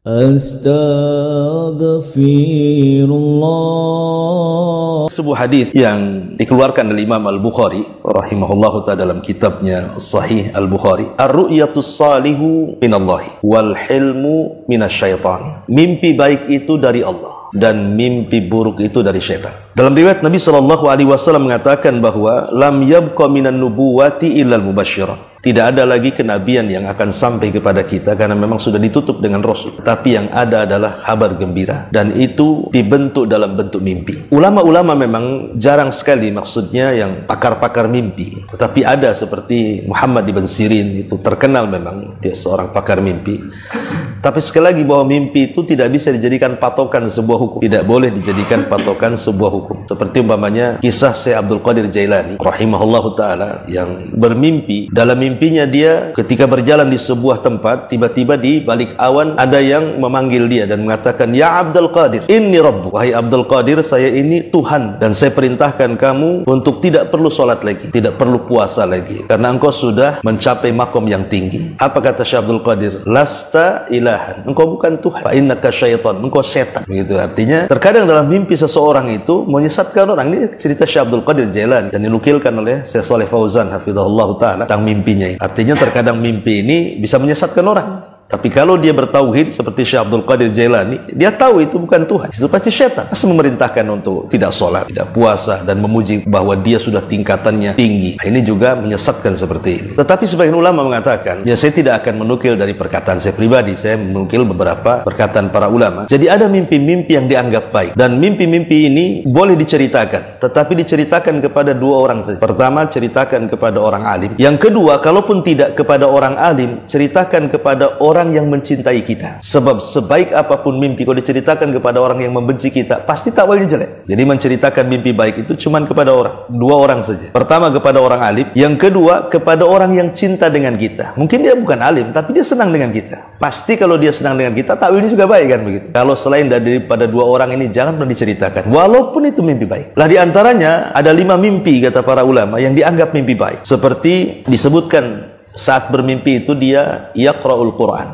Astaghfirullah. Sebuah hadis yang dikeluarkan oleh Imam Al-Bukhari rahimahullahu ta'ala dalam kitabnya Sahih Al-Bukhari, ar-ru'yatus salihu minallahi wal hilmu minasyaitani. Mimpi baik itu dari Allah dan mimpi buruk itu dari syaitan. Dalam riwayat Nabi SAW mengatakan bahwa lam yabqa minan nubuwati illal mubasyirat. Tidak ada lagi kenabian yang akan sampai kepada kita karena memang sudah ditutup dengan Rasul. Tapi yang ada adalah kabar gembira, dan itu dibentuk dalam bentuk mimpi. Ulama-ulama memang jarang sekali maksudnya yang pakar-pakar mimpi. Tetapi ada seperti Muhammad ibn Sirin, itu terkenal memang dia seorang pakar mimpi. Tapi sekali lagi bahwa mimpi itu tidak bisa dijadikan patokan sebuah hukum. Tidak boleh dijadikan patokan sebuah hukum. Seperti umpamanya kisah Syekh Abdul Qadir Jailani rahimahullahu ta'ala yang bermimpi. Dalam mimpinya dia ketika berjalan di sebuah tempat, tiba-tiba di balik awan ada yang memanggil dia dan mengatakan, "Ya Abdul Qadir, inni Rabbu." Wahai Abdul Qadir, saya ini Tuhan dan saya perintahkan kamu untuk tidak perlu sholat lagi, tidak perlu puasa lagi, karena engkau sudah mencapai makom yang tinggi. Apa kata Syekh Abdul Qadir? Lasta ilahan, engkau bukan Tuhan. Fa innaka syaitan, engkau setan. Begitu artinya. Terkadang dalam mimpi seseorang itu menyesatkan orang. Ini cerita Syekh Abdul Qadir Jailani dan dinukilkan oleh Syekh Shalih Fauzan hafizahullah ta'ala tentang mimpinya. Artinya terkadang mimpi ini bisa menyesatkan orang. Tapi kalau dia bertauhid seperti Syekh Abdul Qadir Jailani, dia tahu itu bukan Tuhan, itu pasti syaitan. Pasti memerintahkan untuk tidak sholat, tidak puasa, dan memuji bahwa dia sudah tingkatannya tinggi. Ini juga menyesatkan seperti ini. Tetapi sebagian ulama mengatakan, ya saya tidak akan menukil dari perkataan saya pribadi, saya menukil beberapa perkataan para ulama. Jadi ada mimpi-mimpi yang dianggap baik, dan mimpi-mimpi ini boleh diceritakan, tetapi diceritakan kepada dua orang saja. Pertama, ceritakan kepada orang alim. Yang kedua, kalaupun tidak kepada orang alim, ceritakan kepada orang yang mencintai kita. Sebab sebaik apapun mimpi, kalau diceritakan kepada orang yang membenci kita, pasti takwilnya jelek. Jadi menceritakan mimpi baik itu cuma kepada dua orang saja. Pertama kepada orang alim, yang kedua kepada orang yang cinta dengan kita. Mungkin dia bukan alim, tapi dia senang dengan kita. Pasti kalau dia senang dengan kita, takwilnya juga baik, kan begitu. Kalau selain daripada dua orang ini, jangan pernah diceritakan, walaupun itu mimpi baik. Lah di antaranya ada 5 mimpi kata para ulama yang dianggap mimpi baik. Seperti disebutkan saat bermimpi itu dia yaqra'ul Quran,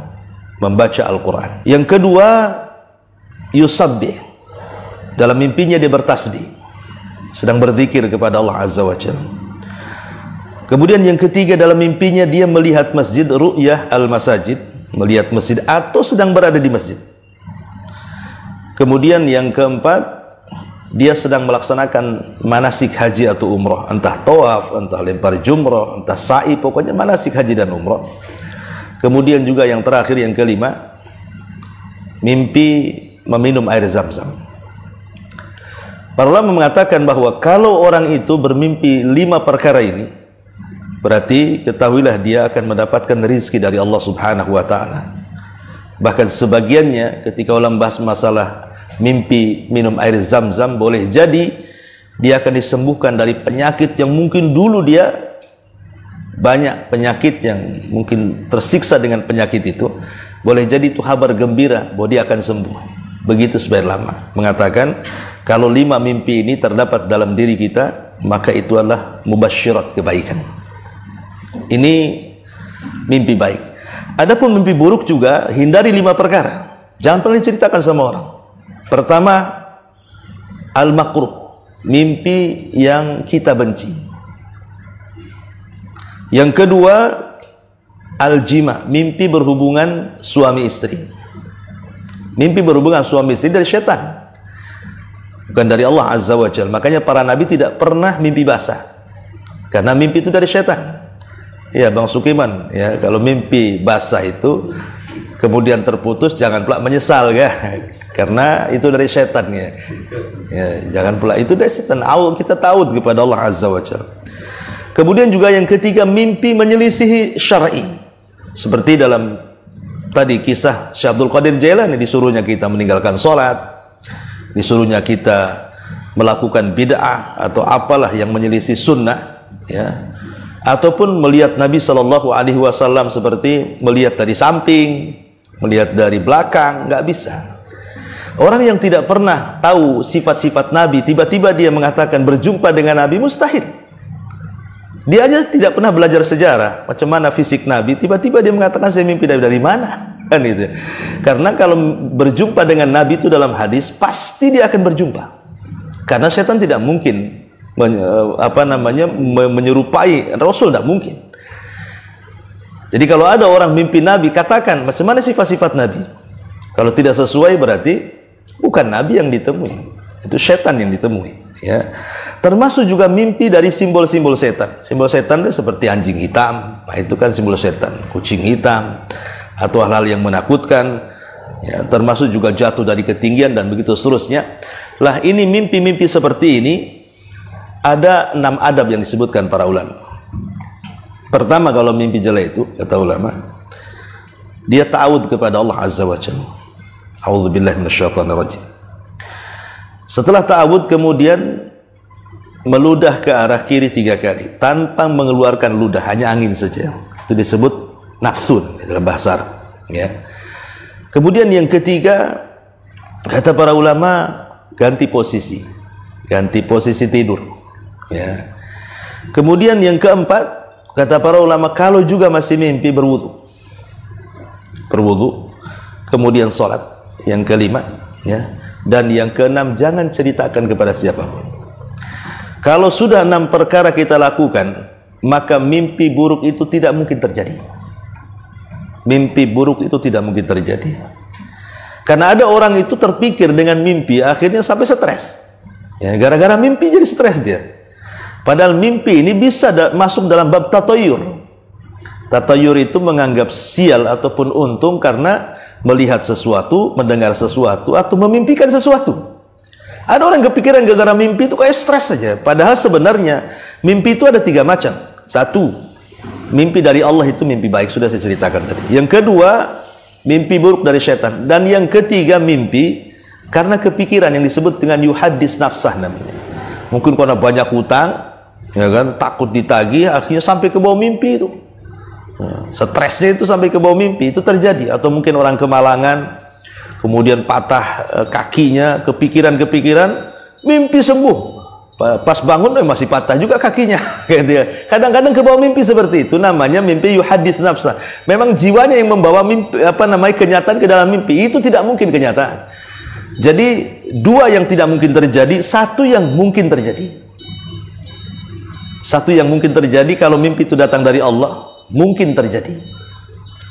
membaca Al-Quran. Yang kedua, yusabbih, dalam mimpinya dia bertasbih, sedang berzikir kepada Allah Azza wa Jalla. Kemudian yang ketiga, dalam mimpinya dia melihat masjid, ru'yah al-masajid, melihat masjid atau sedang berada di masjid. Kemudian yang keempat, dia sedang melaksanakan manasik haji atau umrah, entah tawaf, entah lempar jumrah, entah sa'i, pokoknya manasik haji dan umrah. Kemudian juga yang terakhir, yang kelima, mimpi meminum air zam-zam. Para ulama mengatakan bahwa kalau orang itu bermimpi 5 perkara ini, berarti ketahuilah dia akan mendapatkan rezeki dari Allah Subhanahu wa ta'ala. Bahkan sebagiannya ketika ulama bahas masalah mimpi minum air zam-zam, boleh jadi dia akan disembuhkan dari penyakit yang mungkin dulu dia banyak penyakit yang mungkin tersiksa dengan penyakit itu. Boleh jadi itu kabar gembira bahwa dia akan sembuh. Begitu sebagian ulama mengatakan kalau 5 mimpi ini terdapat dalam diri kita, maka itu adalah mubasyirat kebaikan. Ini mimpi baik. Adapun mimpi buruk juga, hindari 5 perkara. Jangan pernah diceritakan sama orang. Pertama, al-makruh, mimpi yang kita benci. Yang kedua, al-jima, mimpi berhubungan suami istri. Mimpi berhubungan suami istri dari syaitan, bukan dari Allah Azza wa Jalla. Makanya para nabi tidak pernah mimpi basah, karena mimpi itu dari syaitan. Ya Bang Sukiman, ya kalau mimpi basah itu kemudian terputus, jangan pula menyesal ya. Karena itu dari setan ya. Jangan pula itu dari setan. Kita tahu kepada Allah Azza wa Jalla. Kemudian juga yang ketiga, mimpi menyelisihi syar'i. Seperti dalam tadi kisah Syekh Abdul Qadir Jailani, disuruhnya kita meninggalkan sholat, disuruhnya kita melakukan bid'ah atau apalah yang menyelisih sunnah, ya. Ataupun melihat Nabi SAW seperti melihat dari samping, melihat dari belakang, nggak bisa. Orang yang tidak pernah tahu sifat-sifat Nabi, tiba-tiba dia mengatakan berjumpa dengan Nabi, mustahil. Dia aja tidak pernah belajar sejarah, macam mana fisik Nabi, tiba-tiba dia mengatakan saya mimpi dari mana? Kan itu. Karena kalau berjumpa dengan Nabi itu dalam hadis pasti dia akan berjumpa. Karena setan tidak mungkin menyerupai Rasul, tidak mungkin. Jadi kalau ada orang mimpi Nabi, katakan macam mana sifat-sifat Nabi. Kalau tidak sesuai berarti bukan Nabi yang ditemui, itu setan yang ditemui. Ya. Termasuk juga mimpi dari simbol-simbol setan. Simbol setan itu seperti anjing hitam, nah itu kan simbol setan. Kucing hitam, atau hal-hal yang menakutkan, ya, termasuk juga jatuh dari ketinggian dan begitu seterusnya. Lah ini mimpi-mimpi seperti ini ada 6 adab yang disebutkan para ulama. Pertama, kalau mimpi jelek itu kata ulama, dia ta'awud kepada Allah Azza wa Jalla. A'udzubillahi minasyaitonirrajim. Setelah ta'awud kemudian meludah ke arah kiri 3 kali tanpa mengeluarkan ludah, hanya angin saja. Itu disebut nafsu dalam bahasa Arab, ya. Kemudian yang ketiga, kata para ulama, ganti posisi tidur, ya. Kemudian yang keempat, kata para ulama, kalau juga masih mimpi berwudu, kemudian sholat. Yang kelima, ya, dan yang keenam, jangan ceritakan kepada siapapun. Kalau sudah 6 perkara kita lakukan, maka mimpi buruk itu tidak mungkin terjadi. Mimpi buruk itu tidak mungkin terjadi. Karena ada orang itu terpikir dengan mimpi, akhirnya sampai stres. Ya, gara-gara mimpi jadi stres dia. Padahal mimpi ini bisa masuk dalam bab tatayur. Tatayur itu menganggap sial ataupun untung karena melihat sesuatu, mendengar sesuatu, atau memimpikan sesuatu. Ada orang kepikiran gara-gara mimpi itu kayak stres saja. Padahal sebenarnya mimpi itu ada 3 macam. 1, mimpi dari Allah itu mimpi baik, sudah saya ceritakan tadi. Yang kedua, mimpi buruk dari setan. Dan yang ketiga, mimpi karena kepikiran yang disebut dengan yuhaddis nafsah namanya. Mungkin karena banyak hutang, ya kan, takut ditagih, akhirnya sampai ke bawah mimpi itu. Stresnya itu sampai ke bawah mimpi, itu terjadi. Atau mungkin orang kemalangan, kemudian patah kakinya, kepikiran-kepikiran, mimpi sembuh. Pas bangun masih patah juga kakinya. Kadang-kadang ke bawah mimpi seperti itu, namanya mimpi yuhadits nafsa. Memang jiwanya yang membawa mimpi, kenyataan ke dalam mimpi, itu tidak mungkin kenyataan. Jadi 2 yang tidak mungkin terjadi, 1 yang mungkin terjadi. 1 yang mungkin terjadi kalau mimpi itu datang dari Allah, mungkin terjadi.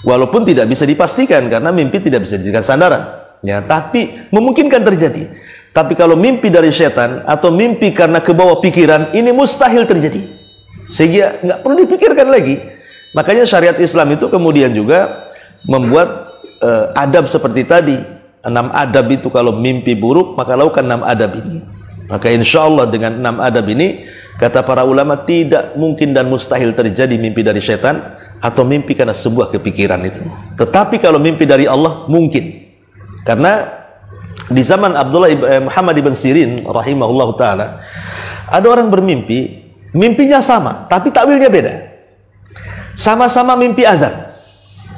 Walaupun tidak bisa dipastikan karena mimpi tidak bisa dijadikan sandaran, ya, tapi memungkinkan terjadi. Tapi kalau mimpi dari setan atau mimpi karena kebawa pikiran, ini mustahil terjadi. Sehingga nggak perlu dipikirkan lagi. Makanya syariat Islam itu kemudian juga membuat adab seperti tadi. 6 adab itu kalau mimpi buruk, maka lakukan 6 adab ini. Maka insya Allah dengan 6 adab ini, kata para ulama, tidak mungkin dan mustahil terjadi mimpi dari setan atau mimpi karena sebuah kepikiran itu. Tetapi kalau mimpi dari Allah, mungkin. Karena di zaman Muhammad ibn Sirin rahimahullah ta'ala, ada orang bermimpi, mimpinya sama, tapi takwilnya beda. Sama-sama mimpi azan,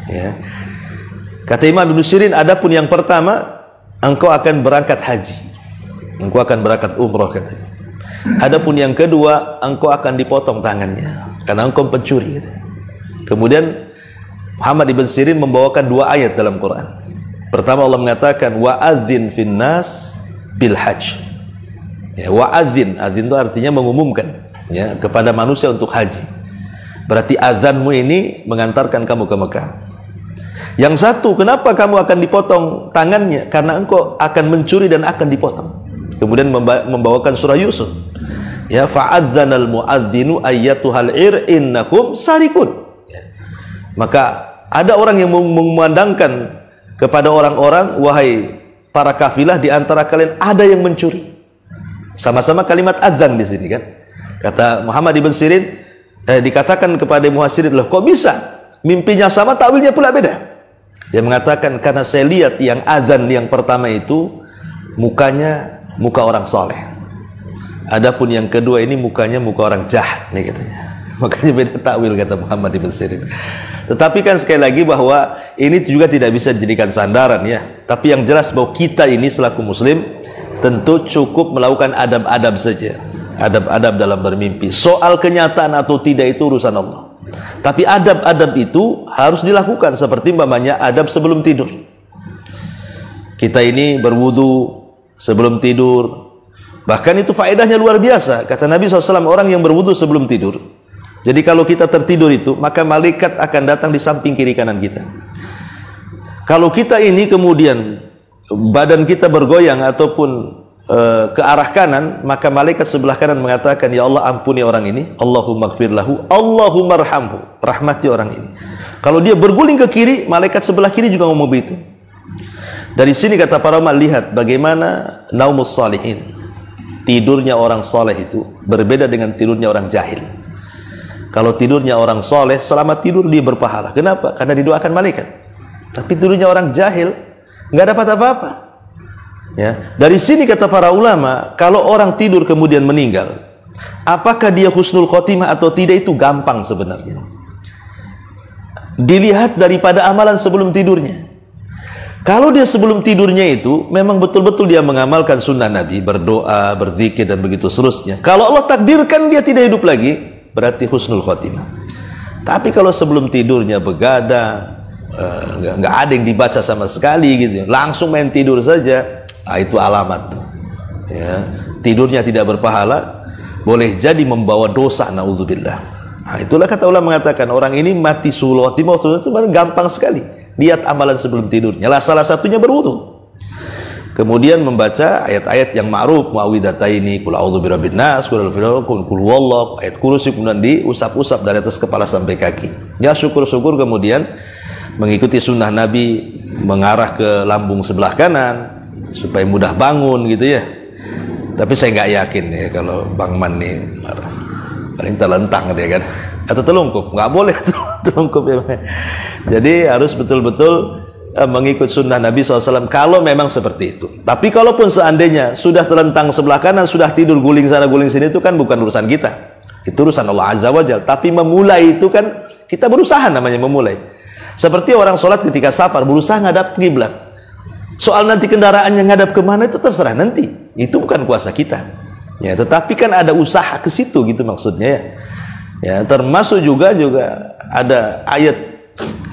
ya. Kata Imam ibn Sirin, adapun yang pertama, engkau akan berangkat haji, engkau akan berangkat umroh, katanya. Adapun yang kedua, engkau akan dipotong tangannya karena engkau pencuri, katanya. Kemudian Muhammad ibn Sirin membawakan 2 ayat dalam Quran. Pertama, Allah mengatakan wa'adzin finnas bil hajj. Ya, wa'adzin, adzin itu artinya mengumumkan, ya, kepada manusia untuk haji. Berarti azanmu ini mengantarkan kamu ke Mekah. Yang satu, kenapa kamu akan dipotong tangannya? Karena engkau akan mencuri dan akan dipotong. Kemudian membawakan surah Yusuf. Ya, fa'adzanal mu'adzinu ayyatuhal ir innakum sarikun. Ya. Maka ada orang yang memandangkan kepada orang-orang, wahai para kafilah, di antara kalian ada yang mencuri. Sama-sama kalimat azan di sini kan. Kata Muhammad ibn Sirin, dikatakan kepada Muhasirin, loh kok bisa? Mimpinya sama, takwilnya pula beda. Dia mengatakan, karena saya lihat yang azan yang pertama itu mukanya muka orang soleh. Adapun yang kedua ini mukanya muka orang jahat nih, katanya. Makanya beda takwil, kata Muhammad ibn Sirin. Tetapi kan sekali lagi bahwa ini juga tidak bisa dijadikan sandaran, ya. Tapi yang jelas bahwa kita ini selaku muslim tentu cukup melakukan adab-adab saja. Adab-adab dalam bermimpi. Soal kenyataan atau tidak itu urusan Allah. Tapi adab-adab itu harus dilakukan, seperti umpamanya adab sebelum tidur. Kita ini berwudu sebelum tidur. Bahkan itu faedahnya luar biasa. Kata Nabi SAW, orang yang berwudu sebelum tidur, jadi kalau kita tertidur itu, maka malaikat akan datang di samping kiri kanan kita. Kalau kita ini kemudian badan kita bergoyang ataupun ke arah kanan, maka malaikat sebelah kanan mengatakan, ya Allah ampuni orang ini, Allahumma gfir lahu, Allahumma arhamhu, rahmati orang ini. Kalau dia berguling ke kiri, malaikat sebelah kiri juga ngomong begitu. Dari sini kata para ulama, lihat bagaimana naumus salihin, tidurnya orang soleh itu berbeda dengan tidurnya orang jahil. Kalau tidurnya orang soleh, selama tidur dia berpahala. Kenapa? Karena didoakan malaikat. Tapi tidurnya orang jahil nggak dapat apa-apa. Ya, dari sini kata para ulama, kalau orang tidur kemudian meninggal, apakah dia husnul khotimah atau tidak itu gampang sebenarnya. Dilihat daripada amalan sebelum tidurnya. Kalau dia sebelum tidurnya itu memang betul-betul dia mengamalkan sunnah Nabi, berdoa, berzikir dan begitu seterusnya. Kalau Allah takdirkan dia tidak hidup lagi, berarti husnul khotimah. Tapi kalau sebelum tidurnya begadang, nggak ada yang dibaca sama sekali gitu, langsung main tidur saja, itu alamat ya, tidurnya tidak berpahala, boleh jadi membawa dosa, naudzubillah. Itulah kata ulama mengatakan orang ini mati sulh khotimah itu gampang sekali. Lihat amalan sebelum tidurnya lah, salah satunya berwudu, kemudian membaca ayat-ayat yang ma'ruf, muawwidataini, qul a'udzu birabbin nas, qul huwallahu, ayat kursi, kemudian diusap-usap dari atas kepala sampai kaki. Ya syukur-syukur kemudian mengikuti sunnah Nabi, mengarah ke lambung sebelah kanan supaya mudah bangun gitu ya. Tapi saya nggak yakin ya kalau Bang Man nih paling terlentang dia kan, atau telungkup, nggak boleh telungkup ya. Jadi harus betul-betul mengikut sunnah Nabi SAW kalau memang seperti itu. Tapi kalaupun seandainya sudah terlentang sebelah kanan, sudah tidur guling sana guling sini, itu kan bukan urusan kita, itu urusan Allah Azza wa Jalla. Tapi memulai itu kan kita berusaha, namanya memulai. Seperti orang sholat ketika safar berusaha ngadap kiblat. Soal nanti kendaraannya ngadap kemana itu terserah nanti, itu bukan kuasa kita ya, tetapi kan ada usaha ke situ gitu maksudnya ya. Ya, termasuk juga ada ayat,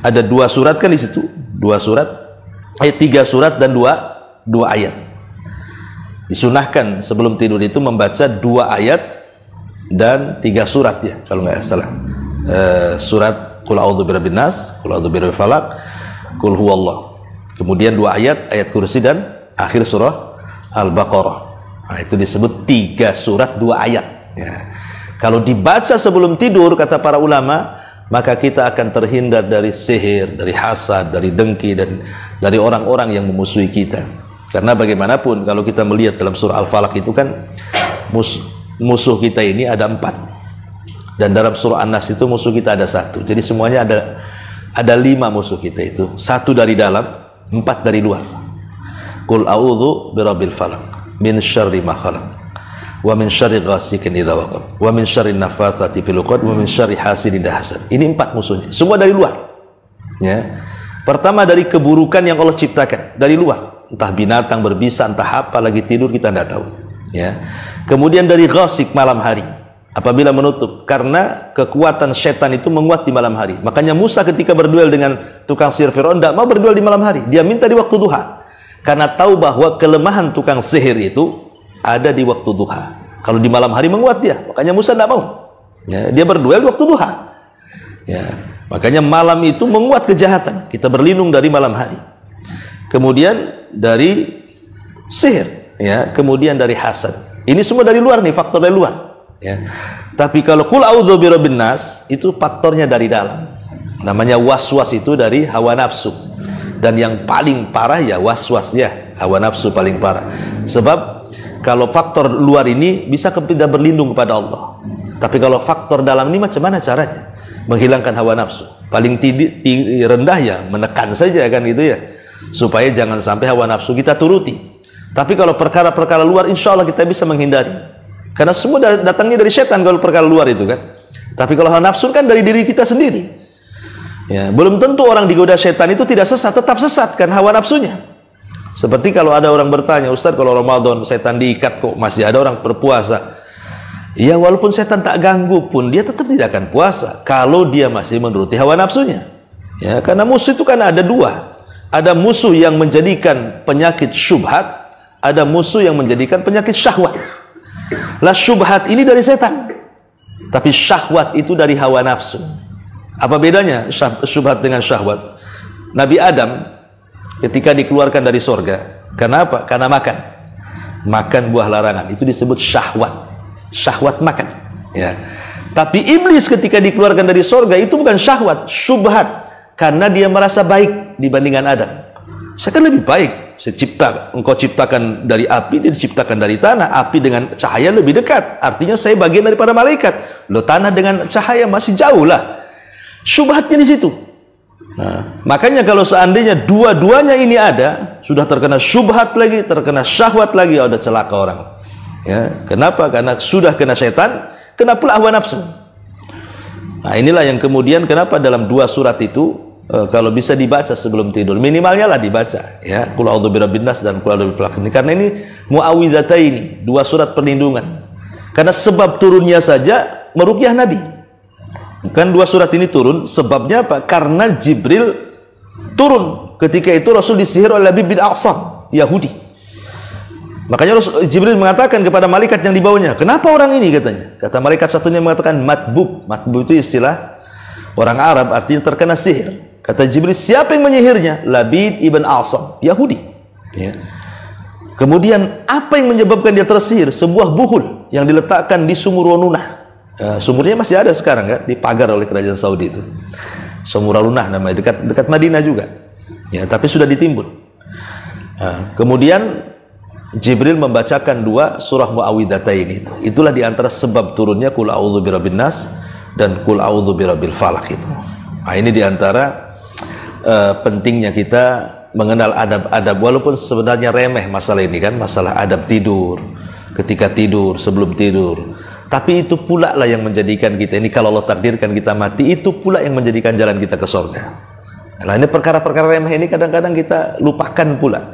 ada 2 surat kan di situ, 2 surat, 3 surat dan 2 ayat. Disunahkan sebelum tidur itu membaca 2 ayat dan 3 surat ya kalau nggak salah. Surat qul a'udzu birabbin nas, qul a'udzu birabbil falaq, qul huwallah. Kemudian 2 ayat kursi dan akhir surah Al-Baqarah. Nah, itu disebut 3 surat 2 ayat ya. Kalau dibaca sebelum tidur kata para ulama, maka kita akan terhindar dari sihir, dari hasad, dari dengki, dan dari orang-orang yang memusuhi kita. Karena bagaimanapun kalau kita melihat dalam surah Al-Falaq itu kan musuh kita ini ada 4, dan dalam surah An-Nas itu musuh kita ada 1. Jadi semuanya ada 5 musuh kita itu, 1 dari dalam, 4 dari luar. Qul a'udzu birabbil falaq min syarri ma khalaq wa min syarri ghasikin idza waqab wa min syarri naffatsati fil 'uqad wa min syarri hasidin idza hasad. Ini 4 musuhnya, semua dari luar ya. Pertama dari keburukan yang Allah ciptakan dari luar, entah binatang berbisa, entah apa, lagi tidur kita tidak tahu ya. Kemudian dari ghasik, malam hari apabila menutup, karena kekuatan setan itu menguat di malam hari. Makanya Musa ketika berduel dengan tukang sihir Firaun tidak mau berduel di malam hari, dia minta di waktu duha, karena tahu bahwa kelemahan tukang sihir itu ada di waktu duha. Kalau di malam hari menguat dia, makanya Musa tidak mau ya, dia berduel waktu duha ya. Makanya malam itu menguat kejahatan, kita berlindung dari malam hari. Kemudian dari sihir ya, kemudian dari hasad. Ini semua dari luar nih, faktor dari luar ya. Tapi kalau qul a'udzu birabbin nas, itu faktornya dari dalam, namanya waswas, itu dari hawa nafsu. Dan yang paling parah ya waswas ya, hawa nafsu paling parah. Sebab kalau faktor luar ini bisa kita berlindung kepada Allah, tapi kalau faktor dalam ini macam mana caranya menghilangkan hawa nafsu? Paling rendah ya menekan saja kan gitu ya, supaya jangan sampai hawa nafsu kita turuti. Tapi kalau perkara-perkara luar, insya Allah kita bisa menghindari, karena semua datangnya dari setan kalau perkara luar itu kan. Tapi kalau hawa nafsu kan dari diri kita sendiri ya. Belum tentu orang digoda setan itu tidak sesat, tetap sesat kan hawa nafsunya. Seperti kalau ada orang bertanya, Ustaz kalau Ramadan setan diikat kok masih ada orang berpuasa? Ya walaupun setan tak ganggu pun dia tetap tidak akan puasa kalau dia masih menuruti hawa nafsunya. Ya, karena musuh itu kan ada dua. Ada musuh yang menjadikan penyakit syubhat, ada musuh yang menjadikan penyakit syahwat. Lah syubhat ini dari setan, tapi syahwat itu dari hawa nafsu. Apa bedanya syubhat dengan syahwat? Nabi Adam ketika dikeluarkan dari sorga, karena apa? Karena makan buah larangan, itu disebut syahwat. Syahwat makan, ya. Tapi iblis ketika dikeluarkan dari sorga itu bukan syahwat, syubhat, karena dia merasa baik dibandingkan Adam. Saya kan lebih baik. Engkau ciptakan dari api, dia diciptakan dari tanah. Api dengan cahaya lebih dekat, artinya saya bagian daripada malaikat. Lo tanah dengan cahaya masih jauh lah. Syubhatnya di situ. Nah, makanya kalau seandainya dua-duanya ini ada, sudah terkena syubhat lagi, terkena syahwat lagi, ya udah celaka orang. Ya, kenapa? Karena sudah kena setan, kena pula hawa nafsu. Nah, inilah yang kemudian kenapa dalam dua surat itu kalau bisa dibaca sebelum tidur, minimalnya lah dibaca, ya, Qul a'udzu birabbin nas dan Qul a'udzu birabbil falaq. Karena ini muawwidzataini, dua surat perlindungan. Karena sebab turunnya saja meruqyah Nabi. Bukan dua surat ini turun, sebabnya apa? Karena Jibril turun. Ketika itu Rasul disihir oleh Labib bin A'sam, Yahudi. Makanya Jibril mengatakan kepada malaikat yang dibawanya, kenapa orang ini, katanya. Kata malaikat satunya mengatakan matbub. Matbub itu istilah orang Arab, artinya terkena sihir. Kata Jibril, siapa yang menyihirnya? Labid ibn A'sam, Yahudi. Ya. Kemudian apa yang menyebabkan dia tersihir? Sebuah buhul yang diletakkan di sumur Wonunah. Sumurnya masih ada sekarang, kan? Dipagar oleh kerajaan Saudi itu. Sumur Wonunah namanya, dekat Madinah juga. Ya, tapi sudah ditimbun. Kemudian Jibril membacakan dua surah Muawwidzatain itu. Itulah diantara sebab turunnya Qul a'udzu birabbin nas dan Qul a'udzu birabbil falaq itu. Nah, ini diantara pentingnya kita mengenal adab-adab, walaupun sebenarnya remeh masalah ini, kan, masalah adab tidur, ketika tidur, sebelum tidur. Tapi itu pula lah yang menjadikan kita ini, kalau Allah takdirkan kita mati, itu pula yang menjadikan jalan kita ke surga. Nah, ini perkara-perkara remeh ini kadang-kadang kita lupakan pula.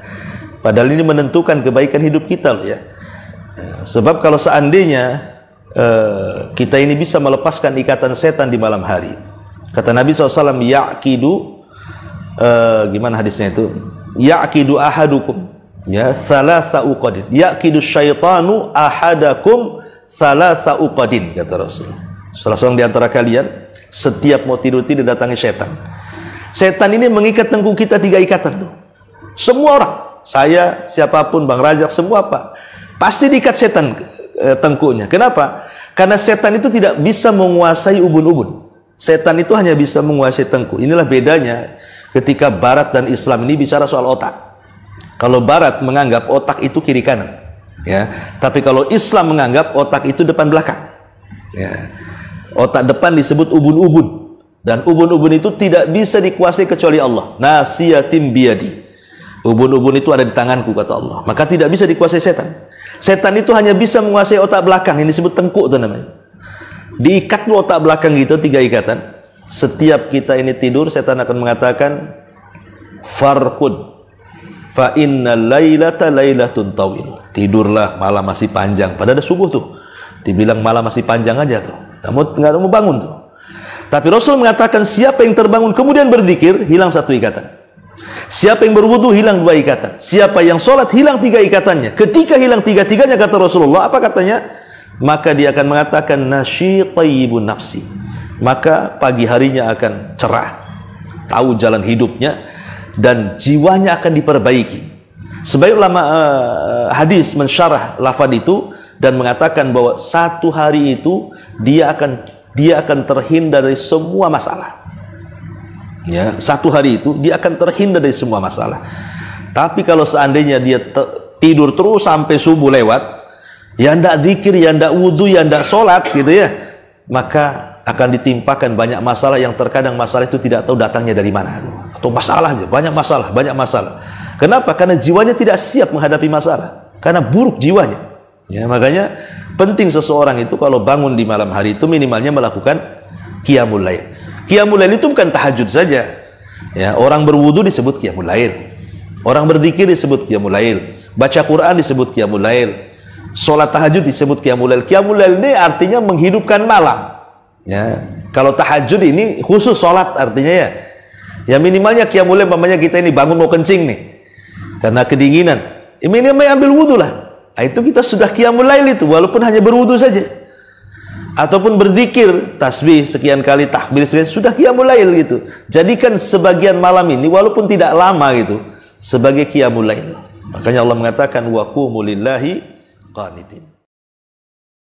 Padahal ini menentukan kebaikan hidup kita loh, ya. Sebab kalau seandainya kita ini bisa melepaskan ikatan setan di malam hari, kata Nabi SAW, ya'kidu, gimana hadisnya itu, ya'kidu ahadukum, ya, thalatha uqadin, ya'kidu syaitanu ahadakum thalatha uqadin, kata Rasul. Salah seorang di antara kalian setiap mau tidur datangi setan. Setan ini mengikat tengkuk kita 3 ikatan tuh. Semua orang, saya, siapapun, Bang Rajak, semua Pak, pasti diikat setan tengkuknya. Kenapa? Karena setan itu tidak bisa menguasai ubun-ubun. Setan itu hanya bisa menguasai tengkuk. Inilah bedanya ketika Barat dan Islam ini bicara soal otak. Kalau Barat menganggap otak itu kiri kanan, ya. Tapi kalau Islam menganggap otak itu depan belakang, ya. Otak depan disebut ubun-ubun, dan ubun-ubun itu tidak bisa dikuasai kecuali Allah. Nasiyatim biyadi. Ubun-ubun itu ada di tanganku, kata Allah. Maka tidak bisa dikuasai setan. Setan itu hanya bisa menguasai otak belakang, yang disebut tengkuk itu namanya. Diikat otak belakang gitu, 3 ikatan. Setiap kita ini tidur, setan akan mengatakan, farqud fa inna lailata lailatun tawil. Tidurlah, malam masih panjang. Padahal ada subuh tuh, dibilang malam masih panjang aja tuh, kamu nggak mau bangun tuh. Tapi Rasul mengatakan, siapa yang terbangun kemudian berzikir, hilang 1 ikatan. Siapa yang berwudu, hilang 2 ikatan. Siapa yang sholat, hilang 3 ikatannya. Ketika hilang 3-tiganya, kata Rasulullah, apa katanya? Maka dia akan mengatakan, nasyitayyibun nafsi. Maka pagi harinya akan cerah, tahu jalan hidupnya, dan jiwanya akan diperbaiki. Sebagai ulama hadis mensyarah lafaz itu dan mengatakan bahwa 1 hari itu dia akan terhindar dari semua masalah. Ya, 1 hari itu dia akan terhindar dari semua masalah. Tapi kalau seandainya dia tidur terus sampai subuh lewat, ya ndak zikir, ya ndak wudu, ya ndak sholat gitu ya, maka akan ditimpakan banyak masalah yang terkadang masalah itu tidak tahu datangnya dari mana, atau masalah aja, banyak masalah. Kenapa? Karena jiwanya tidak siap menghadapi masalah, karena buruk jiwanya. Ya, makanya penting seseorang itu kalau bangun di malam hari itu minimalnya melakukan qiyamul lail. Qiyamul lail itu bukan tahajud saja. Ya, orang berwudu disebut qiyamul lail. Orang berzikir disebut qiyamul lail. Baca Quran disebut qiyamul lail. Sholat tahajud disebut qiyamul lail. Qiyamul lail ini artinya menghidupkan malam. Ya, kalau tahajud ini khusus sholat artinya ya. Ya minimalnya qiyamul lail, umpamanya kita ini bangun mau kencing nih, karena kedinginan. Minimal ambil wudhu lah. Nah, itu kita sudah qiyamul lail itu, walaupun hanya berwudhu saja. Ataupun berzikir, tasbih sekian kali, takbir sekian, sudah qiyamul lail gitu. Jadikan sebagian malam ini, walaupun tidak lama gitu, sebagai qiyamul lail. Makanya Allah mengatakan wa qumu lillahi qanitin.